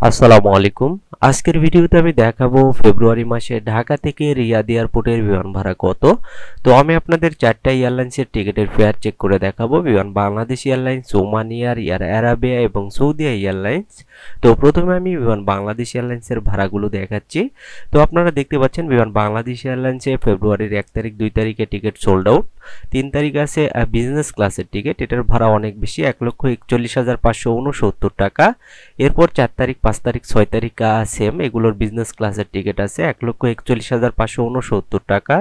আসসালামু আলাইকুম। আজকের ভিডিওতে আমি দেখাবো ফেব্রুয়ারি মাসে ঢাকা থেকে রিয়াদ এয়ারপোর্টের বিমান ভাড়া কত। তো আমি আপনাদের চারটা এয়ারলাইন্সের টিকিটের ফেয়ার চেক করে দেখাবো। বিমান Bangladesh airlines, Oman air, air Arabia এবং সৌদি এয়ারলাইন্স। তো প্রথমে আমি বিমান বাংলাদেশ এয়ারলাইন্সের ভাড়াগুলো দেখাচ্ছি। তো আপনারা দেখতে পাচ্ছেন বিমান বাংলাদেশ এয়ারলাইন্সে ফেব্রুয়ারির 1 তারিখ 2 তারিখে টিকিট সোল্ড আউট। 3 তারিখ আছে বিজনেস ক্লাসের টিকিট, এটার ভাড়া অনেক বেশি, 1,41,569 টাকা। এরপর 4 তারিখ 5 তারিখ 6 তারিখ সেম, এগুলোর বিজনেস ক্লাসের টিকিট আছে 1,41,569 টাকা।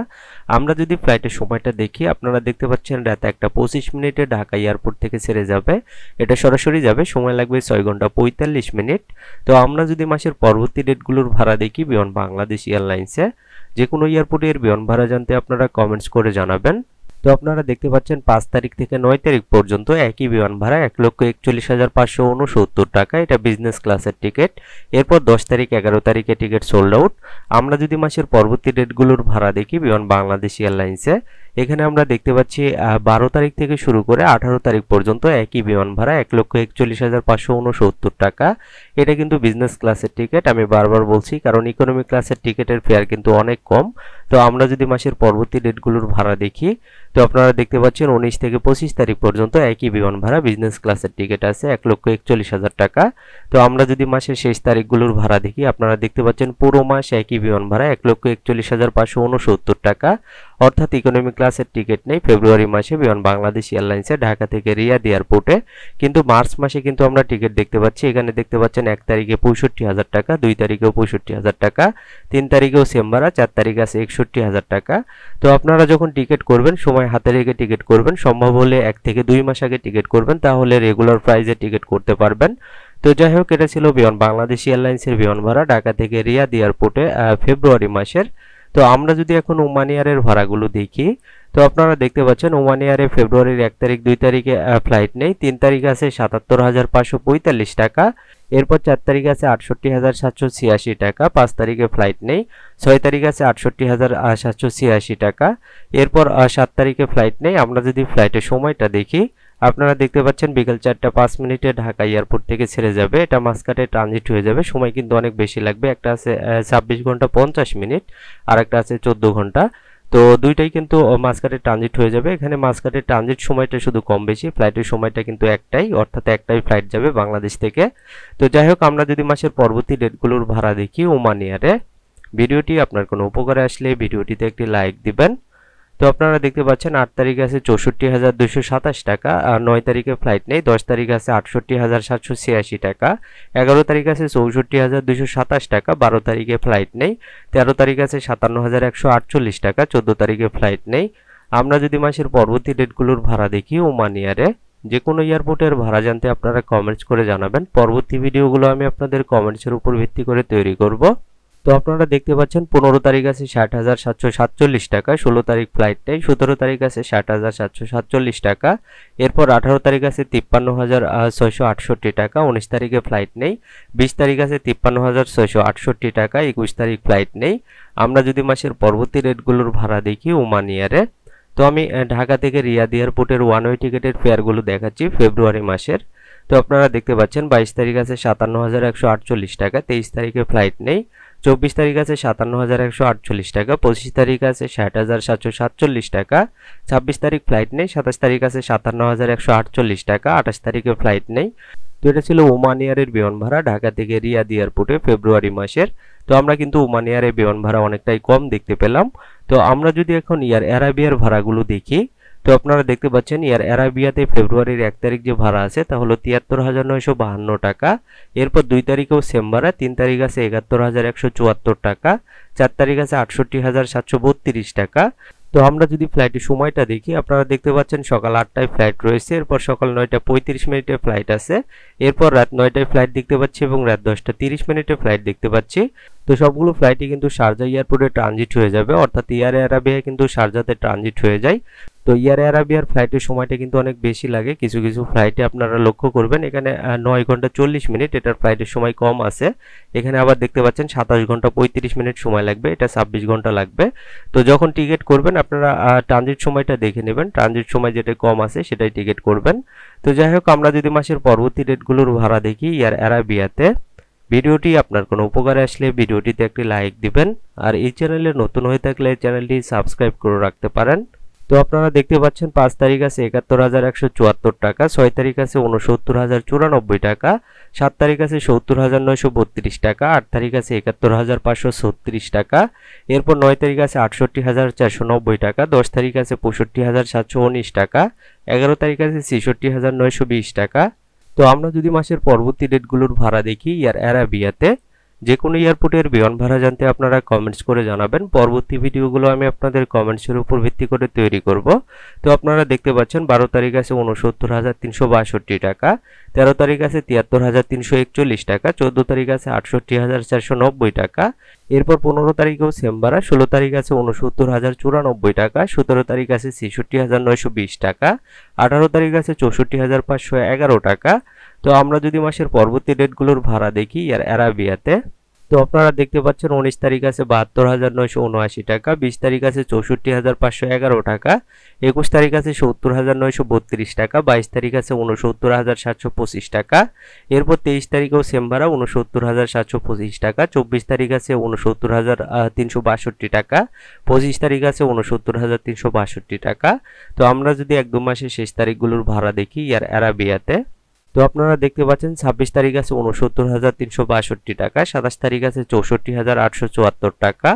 আমরা যদি ফ্লাইটের সময়টা দেখি, আপনারা দেখতে পাচ্ছেন রাত 1টা 25 মিনিটে ঢাকা এয়ারপোর্ট থেকে ছেড়ে যাবে। এটা সরাসরি যাবে, সময় লাগবে 6 ঘন্টা 45 মিনিট। তো আমরা যদি মাসের পরবর্তী ডেটগুলোর ভাড়া দেখি বিমান বাংলাদেশ এয়ারলাইন্সে, যে কোনো এয়ারপোর্টের বিমান ভাড়া জানতে আপনারা কমেন্টস করে জানাবেন। তো আপনারা দেখতে পাচ্ছেন 5 তারিখ থেকে 9 তারিখ পর্যন্ত একই বিমান ভাড়া 1,41,569 টাকা, এটা বিজনেস ক্লাসের টিকিট। এরপর 10 তারিখ 11 তারিখে টিকিট সোল্ড আউট। আমরা যদি মাসের পরবর্তী ডেটগুলোর ভাড়া দেখি বিমান বাংলাদেশ এয়ারলাইন্সে, এখানে আমরা দেখতে পাচ্ছি 12 তারিখ থেকে শুরু করে 18 তারিখ পর্যন্ত একই বিমান ভাড়া 1,41,569 টাকা, এটা কিন্তু বিজনেস ক্লাসের টিকিট। আমি বারবার বলছি কারণ ইকোনমি ক্লাসের টিকিটের ফেয়ার কিন্তু অনেক কম। তো আমরা যদি মাসের পরবর্তী ডেটগুলোর ভাড়া দেখি, তো আপনারা দেখতে পাচ্ছেন 19 থেকে 25 তারিখ পর্যন্ত একই বিমান ভাড়া বিজনেস ক্লাসের টিকিট আছে 1,41,000 টাকা। তো আমরা যদি মাসের শেষ তারিখগুলোর ভাড়া দেখি, আপনারা দেখতে পাচ্ছেন পুরো মাস একই বিমান ভাড়া 1,41,569 টাকা, অর্থাৎ ইকোনমি ক্লাসের টিকিট নেই ফেব্রুয়ারি মাসে বিমান বাংলাদেশ এয়ারলাইন্সে ঢাকা থেকে রিয়াদ এয়ারপোর্টে। কিন্তু মার্চ মাসে কিন্তু আমরা টিকিট দেখতে পাচ্ছি, এখানে দেখতে পাচ্ছেন 1 তারিখে 65,000 টাকা, 2 তারিখেও 65,000 টাকা, 3 তারিখেও সেম ভাড়া, 4 তারিখ আছে 61,000 টাকা। তো আপনারা যখন টিকিট করবেন সময় হাতে রেখে টিকিট করবেন, সম্ভব হলে 1 থেকে 2 মাস আগে টিকিট করবেন, তাহলে রেগুলার প্রাইসে টিকিট করতে পারবেন। তো যাই হোক, এটা ছিল বিমান বাংলাদেশ এয়ারলাইন্সের বিমান ভাড়া ঢাকা থেকে রিয়াদ এয়ারপোর্টে ফেব্রুয়ারি মাসের। তো আমরা যদি এখন ওমান এয়ারের ভাড়াগুলো দেখি, তো আপনারা দেখতে পাচ্ছেন ওমান এয়ারে ফেব্রুয়ারির 1 তারিখ 2 তারিখে ফ্লাইট নেই। 3 তারিখ আছে 77,545 টাকা। এরপর 4 তারিখ আছে 68,786 টাকা, 5 তারিখে ফ্লাইট নেই। 6 তারিখ আছে 68,786 টাকা। এরপর 7 তারিখে ফ্লাইট নেই। আমরা যদি ফ্লাইটের সময়টা দেখি, আপনারা দেখতে পাচ্ছেন বিকেল 4টা 5 মিনিটে ঢাকা এয়ারপোর্ট থেকে ছেড়ে যাবে, এটা মাসকাটে ট্রানজিট হয়ে যাবে, সময় কিন্তু অনেক বেশি লাগবে। একটা আছে 26 ঘন্টা 50 মিনিট, আর একটা আছে 14 ঘন্টা। তো দুইটাই কিন্তু মাসকাটে ট্রানজিট হয়ে যাবে। এখানে মাসকাটে ট্রানজিট সময়টা শুধু কম বেশি, ফ্লাইটের সময়টা কিন্তু একটাই, অর্থাৎ একটাই ফ্লাইট যাবে বাংলাদেশ থেকে। তো যাই হোক, আমরা যদি মাসের পরবর্তী ডেটগুলোর ভাড়া দেখি ওমান এয়ারে, ভিডিওটি আপনার কোনো উপকারে আসলে ভিডিওটিতে একটি লাইক দিবেন। তো আপনারা দেখতে পাচ্ছেন 8 তারিখ আছে 64,227 টাকা, আর 9 তারিখে ফ্লাইট নেই। 10 তারিখ আছে 68,786 টাকা, 11 তারিখ আছে 64,227 টাকা, 12 তারিখে ফ্লাইট নেই। 13 তারিখ আছে 57,148 টাকা, 14 তারিখে ফ্লাইট নেই। আমরা যদি মাসের পরবর্তী ডেটগুলোর ভাড়া দেখি ওমান এয়ারে, যে কোনো এয়ারপোর্টের ভাড়া জানতে আপনারা কমেন্টস করে জানাবেন। পরবর্তী ভিডিওগুলো আমি আপনাদের কমেন্টসের উপর ভিত্তি করে তৈরি করব। তো আপনারা দেখতে পাচ্ছেন 15 তারিখ আছে 60,747 টাকা, 16 তারিখ ফ্লাইট নেই। 17 তারিখ আছে 60,747 টাকা। এরপর 18 তারিখ আছে 53,668 টাকা, 19 তারিখে ফ্লাইট নেই। 20 তারিখ আছে 53,668 টাকা, 21 তারিখ ফ্লাইট নেই। আমরা যদি মাসের পরবর্তী রেটগুলোর ভাড়া দেখি ওমান এয়ারে, তো আমি ঢাকা থেকে রিয়াদ এয়ারপোর্টের ওয়ান ওয়ে টিকিটের ফেয়ারগুলো দেখাচ্ছি ফেব্রুয়ারি মাসের। তো আপনারা দেখতে পাচ্ছেন 22 তারিখ আছে 57,148 টাকা, 23 তারিখে ফ্লাইট নেই। 24 তারিখ আছে 57,148 টাকা, 25 তারিখ আছে 60,747 টাকা, 26 তারিখ ফ্লাইট নেই। 27 তারিখ আছে 57,148 টাকা, 28 তারিখে ফ্লাইট নেই। তো এটা ছিল ওমান এয়ারের বিমান ভাড়া ঢাকা থেকে রিয়াদ এয়ারপোর্টে ফেব্রুয়ারি মাসের। তো আমরা কিন্তু ওমান এয়ারের বিমান ভাড়া অনেকটাই কম দেখতে পেলাম। তো আমরা যদি এখন এয়ার অ্যারাবিয়ার ভাড়াগুলো দেখি, তো আপনারা দেখতে পাচ্ছেন এয়ার অ্যারাবিয়াতে ফেব্রুয়ারির 1 তারিখ যে ভাড়া আছে তা হলো 73,952 টাকা। এরপর 2 তারিখেও সেম ভাড়া, 3 তারিখ আছে 71,174 টাকা, 4 তারিখ আছে 68,732 টাকা। তো আমরা যদি ফ্লাইটের সময়টা দেখি, আপনারা দেখতে পাচ্ছেন সকাল 8টায় ফ্লাইট রয়েছে, এরপর সকাল 9টা 35 মিনিটে ফ্লাইট আছে, এরপর রাত 9টায় ফ্লাইট দেখতে পাচ্ছি এবং রাত 10টা 30 মিনিটে ফ্লাইট দেখতে পাচ্ছি। তো সবগুলো ফ্লাইটই কিন্তু শারজা এয়ারপোর্টে ট্রানজিট হয়ে যাবে, অর্থাৎ এয়ার অ্যারাবিয়া কিন্তু শারজাতে ট্রানজিট হয়ে যায়। তো এয়ার অ্যারাবিয়ার ফ্লাইটের সময়টা কিন্তু অনেক বেশি লাগে, কিছু কিছু ফ্লাইটে আপনারা লক্ষ্য করবেন এখানে 9 ঘন্টা 40 মিনিট, এটার ফ্লাইটের সময় কম আছে। এখানে আবার দেখতে পাচ্ছেন 27 ঘন্টা 35 মিনিট সময় লাগবে, এটা 26 ঘন্টা লাগবে। তো যখন টিকিট করবেন আপনারা ট্রানজিট সময়টা দেখে নেবেন, ট্রানজিট সময় যেটা কম আছে সেটাই টিকিট করবেন। তো যাই হোক, আমরা যদি মাসের পরবর্তী ডেটগুলোর ভাড়া দেখি এয়ার অ্যারাবিয়াতে, ভিডিওটি আপনার কোনো উপকারে আসলে ভিডিওটিতে একটি লাইক দিবেন আর এই চ্যানেলে নতুন হয়ে থাকলে চ্যানেলটি সাবস্ক্রাইব করে রাখতে পারেন। তো আপনারা দেখতে পাচ্ছেন ৫ তারিখ আছে ৭১,১৭৪ টাকা, ৬ তারিখ আছে ৬৯,০৯৪ টাকা, ৭ তারিখ আছে ৭০,৯৩২ টাকা, ৮ তারিখ আছে ৭১,৫৩৬ টাকা, এরপর ৯ তারিখ আছে ৬৮,৪৯০ টাকা, ১০ তারিখ আছে ৬৫,৭১৯ টাকা, ১১ তারিখ আছে ৬৬,৯২০ টাকা। তো আমরা যদি মাসের পরবর্তী ডেটগুলোর ভাড়া দেখি এয়ার অ্যারাবিয়াতে, যে কোনো এয়ারপোর্টের বিমান ভাড়া জানতে আপনারা কমেন্টস করে জানাবেন। পরবর্তী ভিডিওগুলো আমি আপনাদের কমেন্টসের উপর ভিত্তি করে তৈরি করব। তো আপনারা দেখতে পাচ্ছেন ১২ তারিখ আছে ৬৯,৩৬২ টাকা, ১৩ তারিখ আছে ৭৩,৩৪১ টাকা, ১৪ তারিখ আছে ৬৮,৪৯০ টাকা, এরপর ১৫ তারিখেও সেম ভাড়া, ১৬ তারিখ আছে ৬৯,০৯৪ টাকা, ১৭ তারিখ আছে ৬৬,৯২০ টাকা, ১৮ তারিখ আছে ৬৪,৫১১ টাকা। তো আমরা যদি মাসের পরবর্তী ডেটগুলোর ভাড়া দেখি এয়ার অ্যারাবিয়াতে, তো আপনারা দেখতে পাচ্ছেন ১৯ তারিখ আছে ৭২,৯৭৯ টাকা, ২০ তারিখ আছে ৬৪,৫১১ টাকা, ২১ তারিখ আছে ৭০,৯৩২ টাকা, ২২ তারিখ আছে ৬৯,৭২৫ টাকা, এরপর ২৩ তারিখেও সেম ভাড়া ৬৯,৭২৫ টাকা, ২৪ তারিখ আছে ৬৯,৩৬২ টাকা, ২৫ তারিখ আছে ৬৯,৩৬২ টাকা। তো আমরা যদি ১-২ মাসের শেষ তারিখগুলোর ভাড়া দেখি এয়ার অ্যারাবিয়াতে, তো আপনারা দেখতে পাচ্ছেন ২৬ তারিখ আছে ৬৯,৩৬২ টাকা, ২৭ তারিখ আছে ৬৪,৮৭৪ টাকা,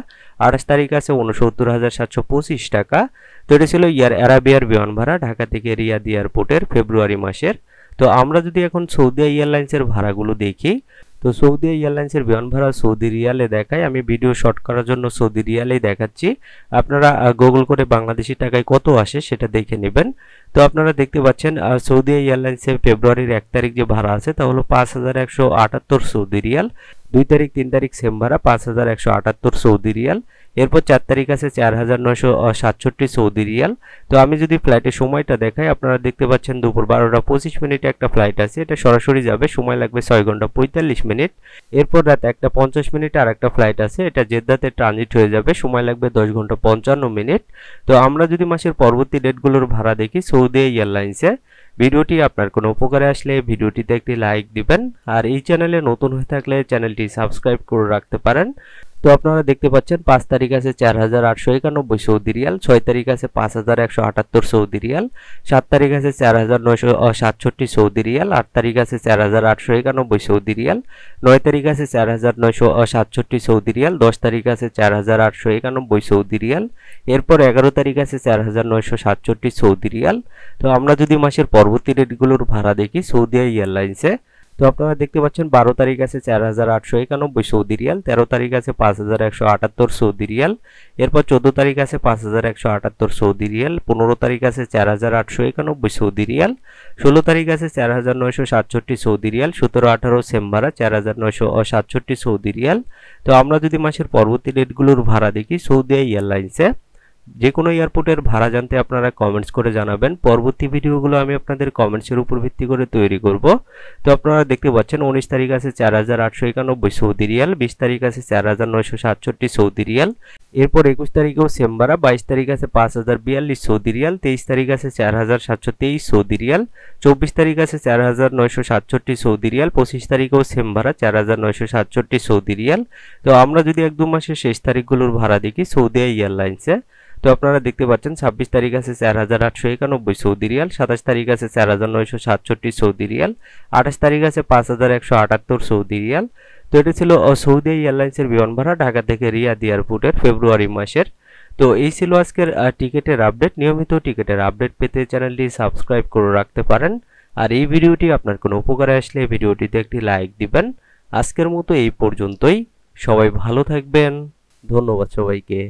২৮ তারিখ আছে ৬৯,৭২৫ টাকা। তো এটা ছিল এয়ার অ্যারাবিয়ার বিমান ভাড়া ঢাকা থেকে রিয়াদ এয়ারপোর্টের ফেব্রুয়ারি মাসের। তো আমরা যদি এখন সৌদি এয়ারলাইন্সের ভাড়াগুলো দেখি, তো সৌদি এয়ারলাইন্সের বিমান ভাড়া সৌদি রিয়ালে দেখায়। আমি ভিডিও শর্ট করার জন্য সৌদি রিয়ালেই দেখাচ্ছি, আপনারা গুগল করে বাংলাদেশি টাকায় কত আসে সেটা দেখে নেবেন। তো আপনারা দেখতে পাচ্ছেন সৌদি এয়ারলাইন্সের ফেব্রুয়ারির ১ তারিখ যে ভাড়া আছে তা হলো ৫,১৭৮ সৌদি রিয়াল, ২ তারিখ ৩ তারিখ সেম ভাড়া ৫,১৭৮ সৌদি রিয়াল, এরপর ৪ তারিখ আছে ৪,৯৬৭ সৌদি রিয়াল। তো আমি যদি ফ্লাইটের সময়টা দেখাই, আপনারা দেখতে পাচ্ছেন দুপুর ১২টা ২৫ মিনিটে একটা ফ্লাইট আছে, এটা সরাসরি যাবে, সময় লাগবে ৬ ঘন্টা ৪৫ মিনিট। এরপর রাত ১টা ৫০ মিনিটে আর একটা ফ্লাইট আছে, এটা জেদ্দাতে ট্রানজিট হয়ে যাবে, সময় লাগবে ১০ ঘন্টা ৫৫ মিনিট। তো আমরা যদি মাসের পরবর্তী ডেটগুলোর ভাড়া দেখি সৌদি এয়ারলাইন্সে, ভিডিওটি আপনার কোনো উপকারে আসলে ভিডিওটিতে একটি লাইক দিবেন আর এই চ্যানেলে নতুন হয়ে থাকলে চ্যানেলটি সাবস্ক্রাইব করে রাখতে পারেন। তো আপনারা দেখতে পাচ্ছেন ৫ তারিখ আছে ৪,৮৯১ সৌদি রিয়াল, ৬ তারিখ আছে ৫,১৭৮ সৌদি রিয়াল, ৭ তারিখ আছে ৪,৯৬৭ সৌদি রিয়াল, ৮ তারিখ আছে ৪,৮৯১ সৌদি রিয়াল, ৯ তারিখ আছে ৪,৯৬৭ সৌদি রিয়াল, ১০ তারিখ আছে ৪,৮৯১ সৌদি রিয়াল, এরপর ১১ তারিখ আছে ৪,৯৬৭ সৌদি রিয়াল। তো আমরা যদি মাসের পরবর্তী ডেটগুলোর ভাড়া দেখি সৌদি এয়ারলাইন্সে, তো আপনারা দেখতে পাচ্ছেন ১২ তারিখ আছে ৪,৮৯১ সৌদি রিয়াল, ১৩ তারিখ আছে ৫,১৭৮ সৌদি রিয়াল, এরপর ১৪ তারিখ আছে ৫,১৭৮ সৌদি রিয়াল, ১৫ তারিখ আছে ৪,৮৯১ সৌদি রিয়াল, ১৬ তারিখ আছে ৪,৯৬৭ সৌদি রিয়াল, ১৭-১৮ সেম ভাড়া ৪,৯৬৭ সৌদি রিয়াল। তো আমরা যদি মাসের পরবর্তী ডেটগুলোর ভাড়া দেখি সৌদি এয়ারলাইন্সে, যে কোনো এয়ারপোর্টের ভাড়া জানতে আপনারা কমেন্টস করে জানাবেন। পরবর্তী ভিডিওগুলো আমি আপনাদের কমেন্টসের উপর ভিত্তি করে তৈরি করব। তো আপনারা দেখতে পাচ্ছেন ১৯ তারিখ আছে ৪,৮৯১ সৌদি রিয়াল, ২০ তারিখ আছে ৪,৯৬৭ সৌদি রিয়াল, এরপর ২১ তারিখেও সেম ভাড়া, ২২ তারিখ আছে ৫,০৪২ সৌদি রিয়াল, ২৩ তারিখ আছে ৪,৭২৩ সৌদি রিয়াল, ২৪ তারিখ আছে ৪,৯৬৭ সৌদি রিয়াল, ২৫ তারিখেও সেম ভাড়া ৪,৯৬৭ সৌদি রিয়াল। তো আমরা যদি ১-২ মাসের শেষ তারিখগুলোর ভাড়া দেখি সৌদি এয়ারলাইন্সে, তো আপনারা দেখতে পাচ্ছেন ২৬ তারিখ আছে ৪,৮৯১ সৌদি রিয়াল, ২৭ তারিখ আছে ৪,৯৬৭ সৌদি রিয়াল, ২৮ তারিখ আছে ৫,১৭৮ সৌদি রিয়াল। তো এটা ছিল সৌদি এয়ারলাইন্সের বিমান ভাড়া ঢাকা থেকে রিয়াদ এয়ারপোর্টের ফেব্রুয়ারি মাসের। তো এই ছিল আজকের টিকেটের আপডেট। নিয়মিত টিকেটের আপডেট পেতে চ্যানেলটি সাবস্ক্রাইব করে রাখতে পারেন আর এই ভিডিওটি আপনার কোনো উপকারে আসলে ভিডিওটিতে একটি লাইক দিবেন। আজকের মতো এই পর্যন্তই, সবাই ভালো থাকবেন, ধন্যবাদ সবাইকে।